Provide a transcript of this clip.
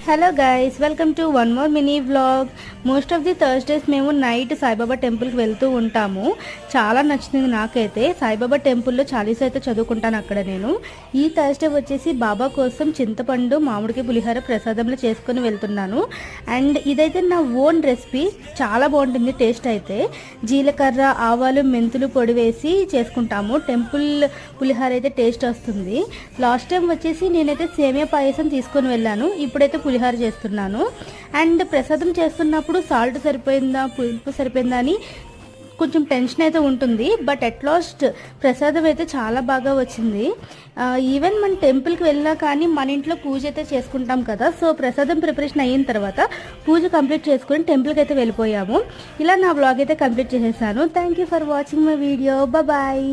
Hello guys, welcome to one more mini vlog. Most of the Thursdays మేము night Saibaba టెంపుల్కి వెళ్తూ ఉంటాము. చాలా నచ్చుతుంది నాకైతే. సాయిబాబా టెంపుల్లో చాలీస్ అయితే చదువుకుంటాను అక్కడ నేను. ఈ థర్స్డే వచ్చేసి బాబా కోసం చింతపండు మామిడికి పులిహోర ప్రసాదంలో చేసుకొని వెళ్తున్నాను. అండ్ ఇదైతే నా ఓన్ రెసిపీ, చాలా బాగుంటుంది టేస్ట్ అయితే. జీలకర్ర, ఆవాలు, మెంతులు పొడి వేసి చేసుకుంటాము. టెంపుల్ పులిహోర అయితే టేస్ట్ వస్తుంది. లాస్ట్ టైం వచ్చేసి నేనైతే సేమియా పాయసం తీసుకొని వెళ్ళాను. ఇప్పుడైతే పులిహోర చేస్తున్నాను. అండ్ ప్రసాదం చేస్తున్నప్పుడు సాల్ట్ సరిపోయిందా, పులుపు సరిపోయిందా అని కొంచెం టెన్షన్ అయితే ఉంటుంది. బట్ అట్ లాస్ట్ ప్రసాదం అయితే చాలా బాగా వచ్చింది. ఈవెన్ మన టెంపుల్కి వెళ్ళినా కానీ మన ఇంట్లో పూజ అయితే చేసుకుంటాం కదా. సో ప్రసాదం ప్రిపరేషన్ అయిన తర్వాత పూజ కంప్లీట్ చేసుకుని టెంపుల్కి అయితే వెళ్ళిపోయాము. ఇలా నా బ్లాగ్ అయితే కంప్లీట్ చేసేసాను. Thank you for watching my video. Bye.